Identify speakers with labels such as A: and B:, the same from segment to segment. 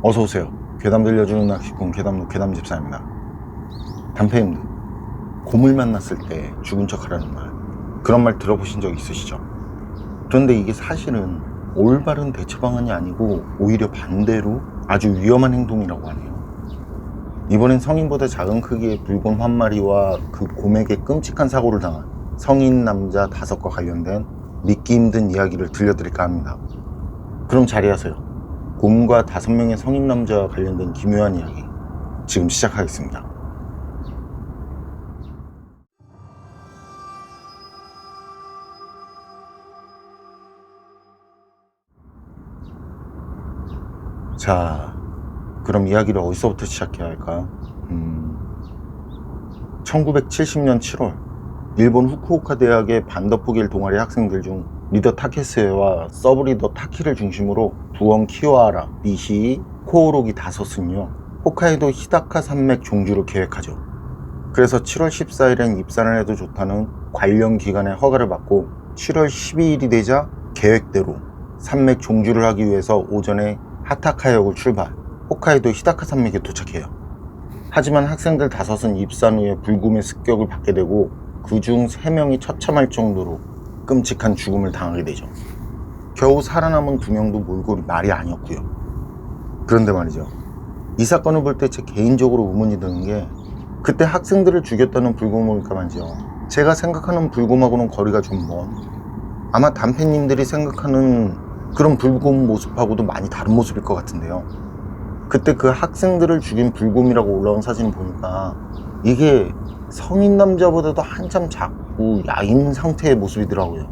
A: 어서오세요. 괴담 들려주는 낚시꾼 괴담로 괴담집사입니다. 단페님들, 곰을 만났을 때 죽은 척 하라는 말, 그런 말 들어보신 적 있으시죠? 그런데 이게 사실은 올바른 대처 방안이 아니고 오히려 반대로 아주 위험한 행동이라고 하네요. 이번엔 성인보다 작은 크기의 붉은 한 마리와 그 곰에게 끔찍한 사고를 당한 성인 남자 5과 관련된 믿기 힘든 이야기를 들려드릴까 합니다. 그럼 자리하세요. 곰과 5명의 성인 남자와 관련된 기묘한 이야기, 지금 시작하겠습니다. 자, 그럼 이야기를 어디서부터 시작해야 할까? 1970년 7월 일본 후쿠오카 대학의 반더프길 동아리 학생들 중 리더 타케스에와 서브리더 타키를 중심으로 부원 키와하라, 니시, 코오로기 5은요 홋카이도 히다카 산맥 종주를 계획하죠. 그래서 7월 14일엔 입산을 해도 좋다는 관련 기관의 허가를 받고 7월 12일이 되자 계획대로 산맥 종주를 하기 위해서 오전에 하타카역을 출발, 홋카이도 히다카 산맥에 도착해요. 하지만 학생들 5은 입산 후에 불금의 습격을 받게 되고 그중 3명이 처참할 정도로 끔찍한 죽음을 당하게 되죠. 겨우 살아남은 2명도 몰골이 말이 아니었고요. 그런데 말이죠, 이 사건을 볼 때 제 개인적으로 의문이 드는 게, 그때 학생들을 죽였다는 불금일까 말이죠, 제가 생각하는 불금하고는 거리가 좀 먼, 아마 단페님들이 생각하는 그런 불금 모습하고도 많이 다른 모습일 것 같은데요. 그때 그 학생들을 죽인 불금이라고 올라온 사진을 보니까 이게 성인 남자보다도 한참 작고 야인 상태의 모습이더라고요.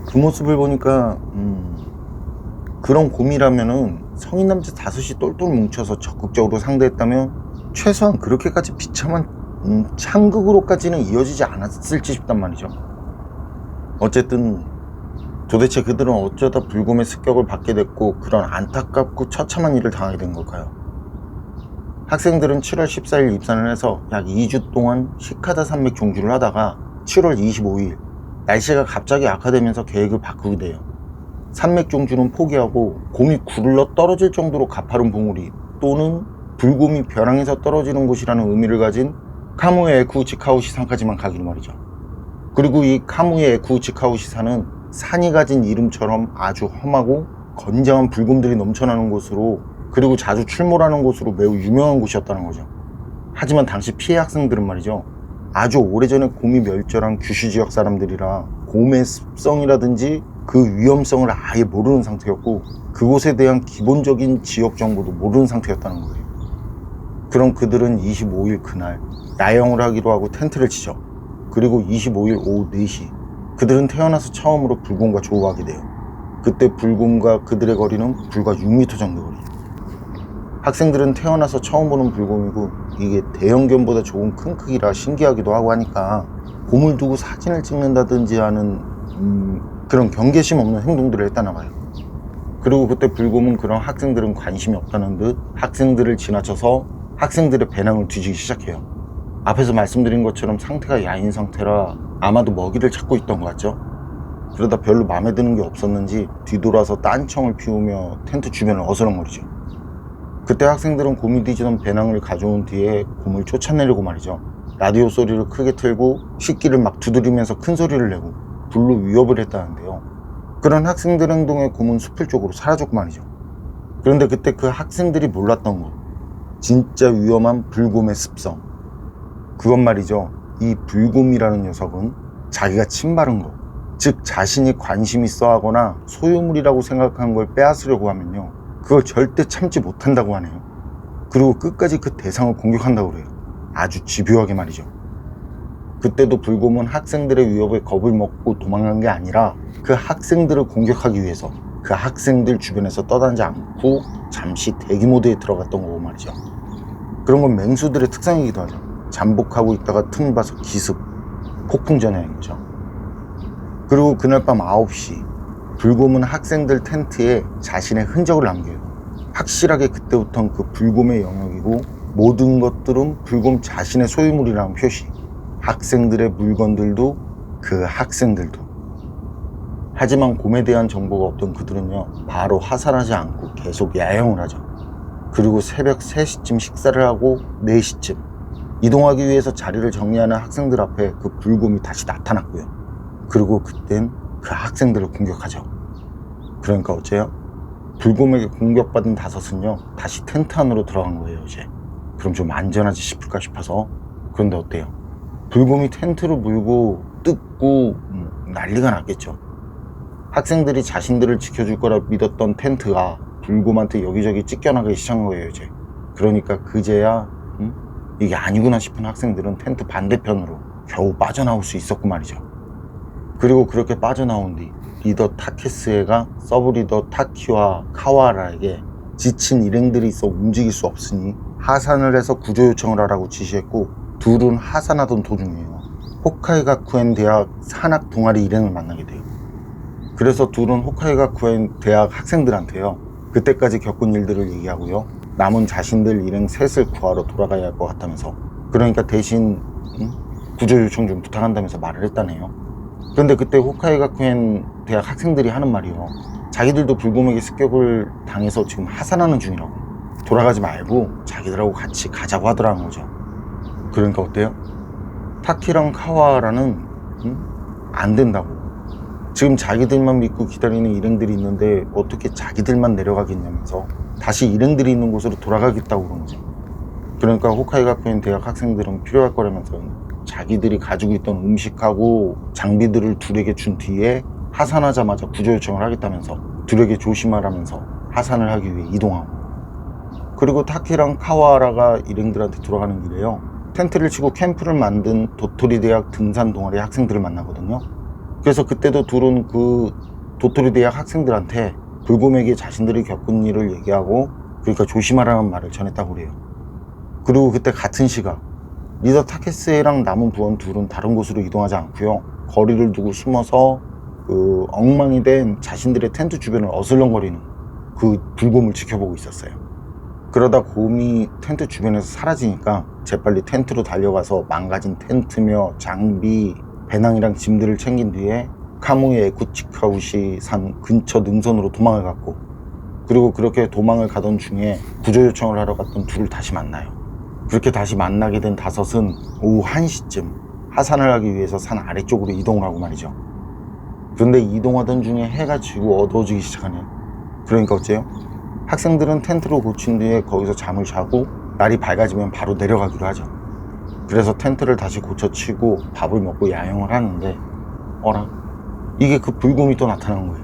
A: 그 모습을 보니까 그런 곰이라면은 성인 남자 5이 똘똘 뭉쳐서 적극적으로 상대했다면 최소한 그렇게까지 비참한 창극으로까지는 이어지지 않았을지 싶단 말이죠. 어쨌든 도대체 그들은 어쩌다 불곰의 습격을 받게 됐고 그런 안타깝고 처참한 일을 당하게 된 걸까요? 학생들은 7월 14일 입산을 해서 약 2주 동안 시카다 산맥 종주를 하다가 7월 25일 날씨가 갑자기 악화되면서 계획을 바꾸게 돼요. 산맥 종주는 포기하고 곰이 굴러 떨어질 정도로 가파른 봉우리 또는 불곰이 벼랑에서 떨어지는 곳이라는 의미를 가진 카무에 에쿠우치카우시 산까지만 가기로 말이죠. 그리고 이 카무에 에쿠우치카우시 산은 산이 가진 이름처럼 아주 험하고 건장한 불곰들이 넘쳐나는 곳으로, 그리고 자주 출몰하는 곳으로 매우 유명한 곳이었다는 거죠. 하지만 당시 피해 학생들은 말이죠, 아주 오래전에 곰이 멸절한 규슈 지역 사람들이라 곰의 습성이라든지 그 위험성을 아예 모르는 상태였고 그곳에 대한 기본적인 지역 정보도 모르는 상태였다는 거예요. 그럼 그들은 25일 그날 야영을 하기로 하고 텐트를 치죠. 그리고 25일 오후 4시 그들은 태어나서 처음으로 불곰과 조우하게 돼요. 그때 불곰과 그들의 거리는 불과 6m 정도 거리. 학생들은 태어나서 처음 보는 불곰이고 이게 대형견보다 조금 큰 크기라 신기하기도 하고 하니까 곰을 두고 사진을 찍는다든지 하는 그런 경계심 없는 행동들을 했다나 봐요. 그리고 그때 불곰은 그런 학생들은 관심이 없다는 듯 학생들을 지나쳐서 학생들의 배낭을 뒤지기 시작해요. 앞에서 말씀드린 것처럼 상태가 야인 상태라 아마도 먹이를 찾고 있던 것 같죠? 그러다 별로 마음에 드는 게 없었는지 뒤돌아서 딴청을 피우며 텐트 주변을 어슬렁거리죠. 그때 학생들은 곰이 뒤지던 배낭을 가져온 뒤에 곰을 쫓아내려고 말이죠, 라디오 소리를 크게 틀고 식기를 막 두드리면서 큰 소리를 내고 불로 위협을 했다는데요. 그런 학생들 행동에 곰은 숲을 쪽으로 사라졌고 말이죠. 그런데 그때 그 학생들이 몰랐던 것, 진짜 위험한 불곰의 습성, 그건 말이죠, 이 불곰이라는 녀석은 자기가 침바른 것, 즉 자신이 관심 있어 하거나 소유물이라고 생각한 걸 빼앗으려고 하면요, 그걸 절대 참지 못한다고 하네요. 그리고 끝까지 그 대상을 공격한다고 그래요. 아주 집요하게 말이죠. 그때도 불곰은 학생들의 위협에 겁을 먹고 도망간 게 아니라 그 학생들을 공격하기 위해서 그 학생들 주변에서 떠다니지 않고 잠시 대기 모드에 들어갔던 거고 말이죠. 그런 건 맹수들의 특성이기도 하죠. 잠복하고 있다가 틈을 봐서 기습, 폭풍전야인 거죠. 그리고 그날 밤 9시 불곰은 학생들 텐트에 자신의 흔적을 남겨요. 확실하게 그때부터는 그 불곰의 영역이고 모든 것들은 불곰 자신의 소유물이라는 표시, 학생들의 물건들도 그 학생들도. 하지만 곰에 대한 정보가 없던 그들은요 바로 하산하지 않고 계속 야영을 하죠. 그리고 새벽 3시쯤 식사를 하고 4시쯤 이동하기 위해서 자리를 정리하는 학생들 앞에 그 불곰이 다시 나타났고요. 그리고 그땐 그 학생들을 공격하죠. 그러니까 어째요? 불곰에게 공격받은 5은요 다시 텐트 안으로 들어간 거예요. 이제 그럼 좀 안전하지 싶을까 싶어서. 그런데 어때요? 불곰이 텐트를 물고 뜯고 난리가 났겠죠. 학생들이 자신들을 지켜줄 거라 믿었던 텐트가 불곰한테 여기저기 찢겨나가기 시작한 거예요. 이제 그러니까 그제야 이게 아니구나 싶은 학생들은 텐트 반대편으로 겨우 빠져나올 수 있었고 말이죠. 그리고 그렇게 빠져나온 뒤 리더 타케스에가 서브리더 타키와 카와라에게 지친 일행들이 있어 움직일 수 없으니 하산을 해서 구조 요청을 하라고 지시했고, 둘은 하산하던 도중이에요. 홋카이가쿠엔 대학 산악 동아리 일행을 만나게 돼요. 그래서 둘은 홋카이가쿠엔 대학 학생들한테요 그때까지 겪은 일들을 얘기하고요, 남은 자신들 일행 셋을 구하러 돌아가야 할 것 같다면서, 그러니까 대신 구조 요청 좀 부탁한다면서 말을 했다네요. 그런데 그때 홋카이가쿠엔 대학 학생들이 하는 말이요, 자기들도 불곰에게 습격을 당해서 지금 하산하는 중이라고, 돌아가지 말고 자기들하고 같이 가자고 하더라는 거죠. 그러니까 어때요? 타키랑 카와라는 안 된다고, 지금 자기들만 믿고 기다리는 일행들이 있는데 어떻게 자기들만 내려가겠냐면서 다시 일행들이 있는 곳으로 돌아가겠다고 그런 거죠. 그러니까 홋카이가쿠엔 대학 학생들은 필요할 거라면서 자기들이 가지고 있던 음식하고 장비들을 둘에게 준 뒤에 하산하자마자 구조 요청을 하겠다면서 둘에게 조심하라면서 하산을 하기 위해 이동하고, 그리고 타키랑 카와라가 일행들한테 돌아가는 길에요 텐트를 치고 캠프를 만든 도토리 대학 등산 동아리 학생들을 만나거든요. 그래서 그때도 둘은 그 도토리 대학 학생들한테 불곰에게 자신들이 겪은 일을 얘기하고, 그러니까 조심하라는 말을 전했다고 그래요. 그리고 그때 같은 시각 리더 타케스랑 남은 부원 둘은 다른 곳으로 이동하지 않고요, 거리를 두고 숨어서 그 엉망이 된 자신들의 텐트 주변을 어슬렁거리는 그 불곰을 지켜보고 있었어요. 그러다 곰이 텐트 주변에서 사라지니까 재빨리 텐트로 달려가서 망가진 텐트며 장비, 배낭이랑 짐들을 챙긴 뒤에 카무이 에쿠치카우시 산 근처 능선으로 도망을 갔고, 그리고 그렇게 도망을 가던 중에 구조 요청을 하러 갔던 둘을 다시 만나요. 그렇게 다시 만나게 된 5은 오후 1시쯤 하산을 하기 위해서 산 아래쪽으로 이동을 하고 말이죠. 그런데 이동하던 중에 해가 지고 어두워지기 시작하네요. 그러니까 어째요? 학생들은 텐트로 고친 뒤에 거기서 잠을 자고 날이 밝아지면 바로 내려가기로 하죠. 그래서 텐트를 다시 고쳐치고 밥을 먹고 야영을 하는데 어라? 이게 그 불곰이 또 나타난 거예요.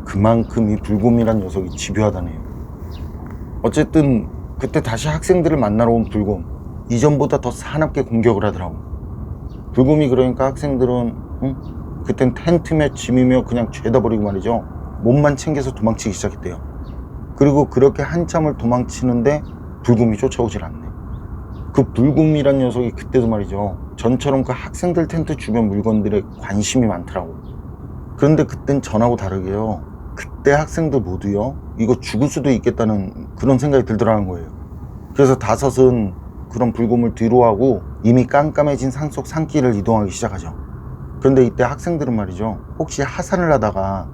A: 그만큼 이 불곰이란 녀석이 집요하다네요. 어쨌든 그때 다시 학생들을 만나러 온 불곰, 이전보다 더 사납게 공격을 하더라고. 불곰이 그러니까 학생들은 그땐 텐트며 짐이며 그냥 죄다 버리고 말이죠, 몸만 챙겨서 도망치기 시작했대요. 그리고 그렇게 한참을 도망치는데 불곰이 쫓아오질 않네. 그 불곰이란 녀석이 그때도 말이죠, 전처럼 그 학생들 텐트 주변 물건들에 관심이 많더라고. 그런데 그땐 전하고 다르게요, 그때 학생들 모두요 이거 죽을 수도 있겠다는 그런 생각이 들더라는 거예요. 그래서 5은 그런 불곰을 뒤로하고 이미 깜깜해진 산속 산길을 이동하기 시작하죠. 그런데 이때 학생들은 말이죠, 혹시 하산을 하다가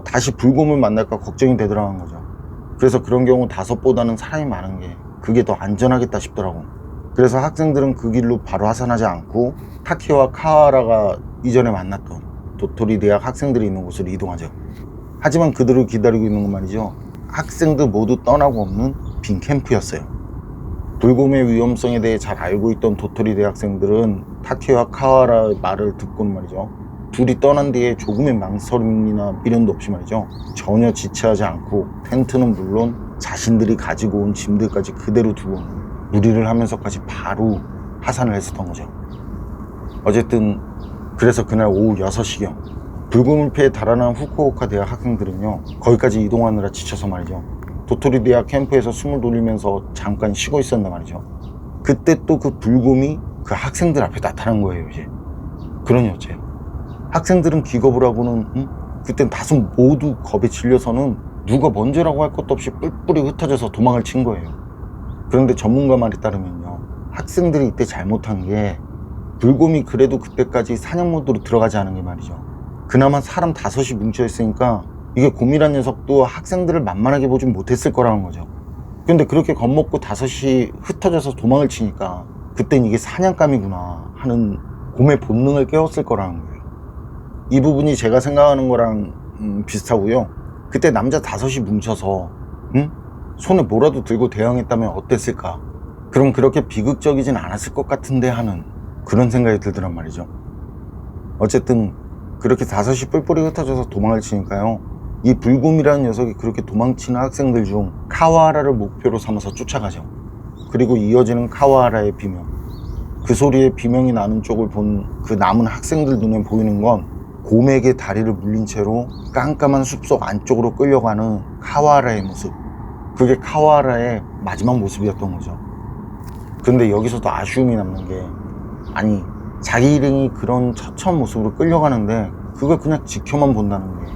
A: 다시 불곰을 만날까 걱정이 되더라는 거죠. 그래서 그런 경우 5보다는 사람이 많은 게 그게 더 안전하겠다 싶더라고. 그래서 학생들은 그 길로 바로 하산하지 않고 타키와 카와라가 이전에 만났던 도토리 대학 학생들이 있는 곳으로 이동하죠. 하지만 그들을 기다리고 있는 건 말이죠, 학생들 모두 떠나고 없는 빈 캠프였어요. 불곰의 위험성에 대해 잘 알고 있던 도토리 대학생들은 타키와 카와라의 말을 듣고는 말이죠, 둘이 떠난 뒤에 조금의 망설임이나 미련도 없이 말이죠, 전혀 지체하지 않고 텐트는 물론 자신들이 가지고 온 짐들까지 그대로 두고 무리를 하면서까지 바로 하산을 했었던 거죠. 어쨌든 그래서 그날 오후 6시경 불곰을 피해 달아난 후쿠오카 대학 학생들은요 거기까지 이동하느라 지쳐서 말이죠, 도토리 대학 캠프에서 숨을 돌리면서 잠깐 쉬고 있었단 말이죠. 그때 또 그 불곰이 그 학생들 앞에 나타난 거예요. 이제 그러니 어째요? 학생들은 기겁을 하고는 그땐 5 모두 겁에 질려서는 누가 먼저라고 할 것도 없이 뿔뿔이 흩어져서 도망을 친 거예요. 그런데 전문가 말에 따르면요, 학생들이 이때 잘못한 게 불곰이 그래도 그때까지 사냥 모드로 들어가지 않은 게 말이죠, 그나마 사람 5이 뭉쳐 있으니까 이게 곰이란 녀석도 학생들을 만만하게 보진 못했을 거라는 거죠. 근데 그렇게 겁먹고 5시 흩어져서 도망을 치니까 그땐 이게 사냥감이구나 하는 곰의 본능을 깨웠을 거라는 거예요. 이 부분이 제가 생각하는 거랑 비슷하고요. 그때 남자 5이 뭉쳐서 손에 뭐라도 들고 대항했다면 어땠을까? 그럼 그렇게 비극적이진 않았을 것 같은데 하는 그런 생각이 들더란 말이죠. 어쨌든 그렇게 5이 뿔뿔이 흩어져서 도망을 치니까요, 이 불곰이라는 녀석이 그렇게 도망치는 학생들 중 카와하라를 목표로 삼아서 쫓아가죠. 그리고 이어지는 카와하라의 비명. 그 소리에 비명이 나는 쪽을 본 그 남은 학생들 눈에 보이는 건 곰에게 다리를 물린 채로 깜깜한 숲속 안쪽으로 끌려가는 카와하라의 모습. 그게 카와하라의 마지막 모습이었던 거죠. 근데 여기서도 아쉬움이 남는 게, 아니 자기 일행이 그런 처참한 모습으로 끌려가는데 그걸 그냥 지켜만 본다는 게,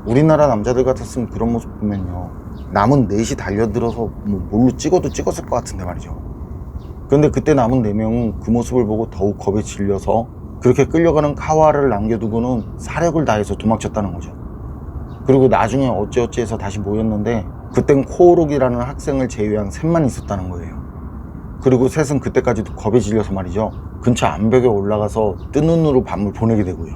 A: 우리나라 남자들 같았으면 그런 모습 보면요, 남은 넷이 달려들어서 뭘로 찍어도 찍었을 것 같은데 말이죠. 근데 그때 남은 4명은 그 모습을 보고 더욱 겁에 질려서 그렇게 끌려가는 카와를 남겨두고는 사력을 다해서 도망쳤다는 거죠. 그리고 나중에 어찌어찌해서 다시 모였는데 그땐 코오록이라는 학생을 제외한 셋만 있었다는 거예요. 그리고 셋은 그때까지도 겁에 질려서 말이죠, 근처 암벽에 올라가서 뜬 눈으로 밤을 보내게 되고요.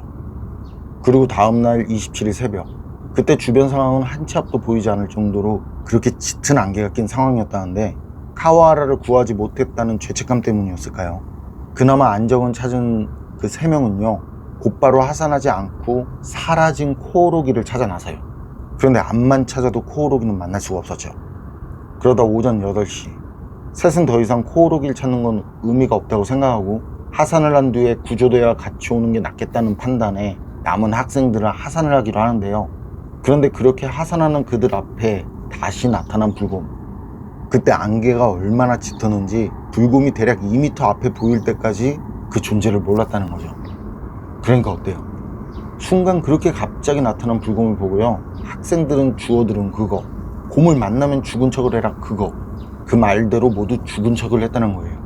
A: 그리고 다음날 27일 새벽, 그때 주변 상황은 한 치 앞도 보이지 않을 정도로 그렇게 짙은 안개가 낀 상황이었다는데, 카와하라를 구하지 못했다는 죄책감 때문이었을까요? 그나마 안정은 찾은 그 3명은요, 곧바로 하산하지 않고 사라진 코오로기를 찾아 나서요. 그런데 앞만 찾아도 코오로기는 만날 수가 없었죠. 그러다 오전 8시, 셋은 더 이상 코오로기를 찾는 건 의미가 없다고 생각하고 하산을 한 뒤에 구조대와 같이 오는 게 낫겠다는 판단에 남은 학생들은 하산을 하기로 하는데요. 그런데 그렇게 하산하는 그들 앞에 다시 나타난 불곰. 그때 안개가 얼마나 짙었는지 불곰이 대략 2m 앞에 보일 때까지 그 존재를 몰랐다는 거죠. 그러니까 어때요? 순간 그렇게 갑자기 나타난 불곰을 보고요, 학생들은 주워들은 그거, 곰을 만나면 죽은 척을 해라 그거, 그 말대로 모두 죽은 척을 했다는 거예요.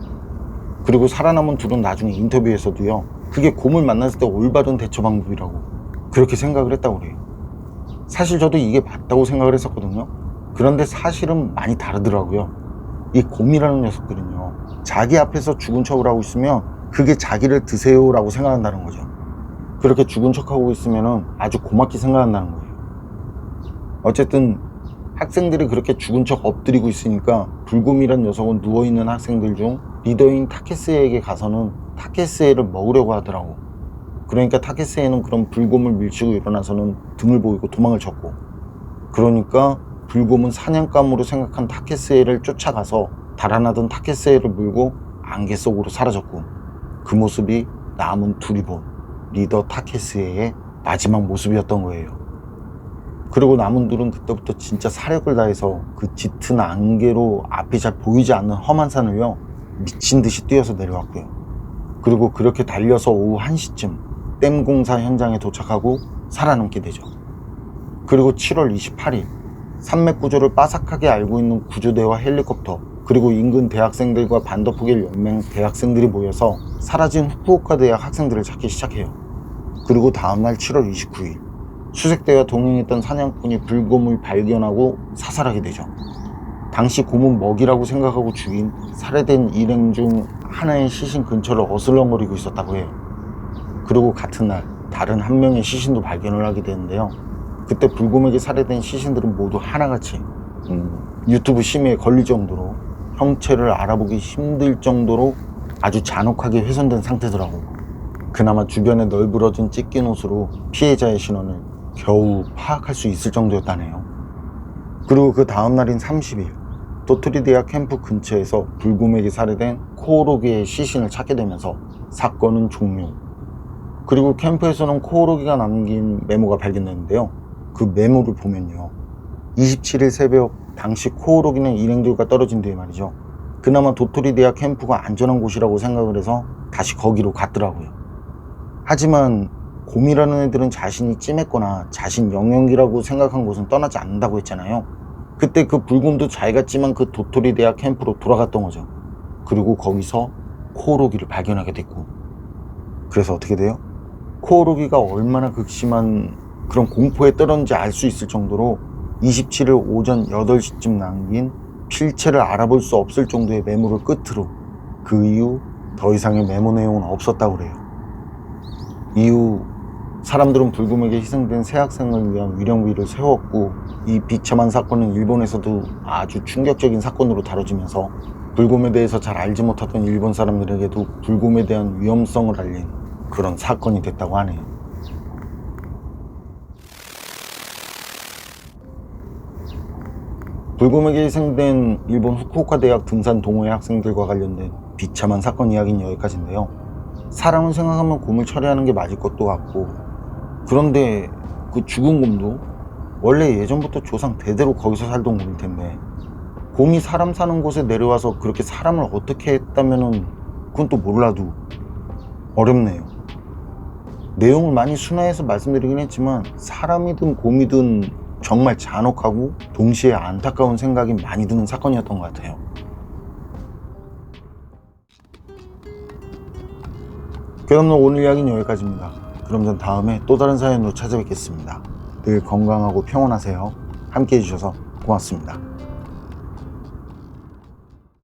A: 그리고 살아남은 둘은 나중에 인터뷰에서도요, 그게 곰을 만났을 때 올바른 대처 방법이라고 그렇게 생각을 했다고 그래요. 사실 저도 이게 맞다고 생각을 했었거든요. 그런데 사실은 많이 다르더라고요. 이 곰이라는 녀석들은요, 자기 앞에서 죽은 척을 하고 있으면 그게 자기를 드세요 라고 생각한다는 거죠. 그렇게 죽은 척하고 있으면 아주 고맙게 생각한다는 거예요. 어쨌든 학생들이 그렇게 죽은 척 엎드리고 있으니까 불곰이란 녀석은 누워있는 학생들 중 리더인 타케스에게 가서는 타케스에를 먹으려고 하더라고. 그러니까 타케스에는 그런 불곰을 밀치고 일어나서는 등을 보이고 도망을 쳤고, 그러니까 불곰은 사냥감으로 생각한 타케스에를 쫓아가서 달아나던 타케스에를 물고 안개 속으로 사라졌고, 그 모습이 남은 둘이 본 리더 타케스에의 마지막 모습이었던 거예요. 그리고 남은 둘은 그때부터 진짜 사력을 다해서 그 짙은 안개로 앞이 잘 보이지 않는 험한 산을요, 미친 듯이 뛰어서 내려왔고요. 그리고 그렇게 달려서 오후 1시쯤 댐 공사 현장에 도착하고 살아남게 되죠. 그리고 7월 28일 산맥 구조를 빠삭하게 알고 있는 구조대와 헬리콥터, 그리고 인근 대학생들과 반더푸겔 연맹 대학생들이 모여서 사라진 후쿠오카 대학 학생들을 찾기 시작해요. 그리고 다음날 7월 29일 수색대와 동행했던 사냥꾼이 불곰을 발견하고 사살하게 되죠. 당시 곰은 먹이라고 생각하고 죽인 살해된 일행 중 하나의 시신 근처를 어슬렁거리고 있었다고 해요. 그리고 같은 날 다른 한 명의 시신도 발견을 하게 되는데요. 그때 불곰에게 살해된 시신들은 모두 하나같이 유튜브 심의에 걸릴 정도로 형체를 알아보기 힘들 정도로 아주 잔혹하게 훼손된 상태더라고. 그나마 주변에 널브러진 찢긴 옷으로 피해자의 신원을 겨우 파악할 수 있을 정도였다네요. 그리고 그 다음날인 30일 도토리 대학 캠프 근처에서 불곰에게 살해된 코오로기의 시신을 찾게 되면서 사건은 종료. 그리고 캠프에서는 코오로기가 남긴 메모가 발견됐는데요. 그 메모를 보면요, 27일 새벽 당시 코오로기는 일행들과 떨어진 뒤에 말이죠, 그나마 도토리 대학 캠프가 안전한 곳이라고 생각을 해서 다시 거기로 갔더라고요. 하지만 곰이라는 애들은 자신이 찜했거나 자신 영역이라고 생각한 곳은 떠나지 않는다고 했잖아요. 그때 그 불곰도 잘 갔지만 그 도토리 대학 캠프로 돌아갔던 거죠. 그리고 거기서 코오로기를 발견하게 됐고, 그래서 어떻게 돼요? 코오로기가 얼마나 극심한 그런 공포에 떨었는지 알 수 있을 정도로 27일 오전 8시쯤 남긴 필체를 알아볼 수 없을 정도의 메모를 끝으로 그 이후 더 이상의 메모 내용은 없었다고 그래요. 이후 사람들은 불금에게 희생된 새 학생을 위한 위령비를 세웠고, 이 비참한 사건은 일본에서도 아주 충격적인 사건으로 다뤄지면서 불금에 대해서 잘 알지 못하던 일본 사람들에게도 불금에 대한 위험성을 알린 그런 사건이 됐다고 하네요. 불금에게 희생된 일본 후쿠오카 대학 등산 동호회 학생들과 관련된 비참한 사건 이야기는 여기까지인데요. 사람을 생각하면 곰을 처리하는 게 맞을 것도 같고, 그런데 그 죽은 곰도 원래 예전부터 조상 대대로 거기서 살던 곰일 텐데, 곰이 사람 사는 곳에 내려와서 그렇게 사람을 어떻게 했다면은 그건 또 몰라도 어렵네요. 내용을 많이 순화해서 말씀드리긴 했지만 사람이든 곰이든 정말 잔혹하고 동시에 안타까운 생각이 많이 드는 사건이었던 것 같아요. 그럼 오늘 이야기는 여기까지입니다. 그럼 전 다음에 또 다른 사연으로 찾아뵙겠습니다. 늘 건강하고 평온하세요. 함께 해주셔서 고맙습니다.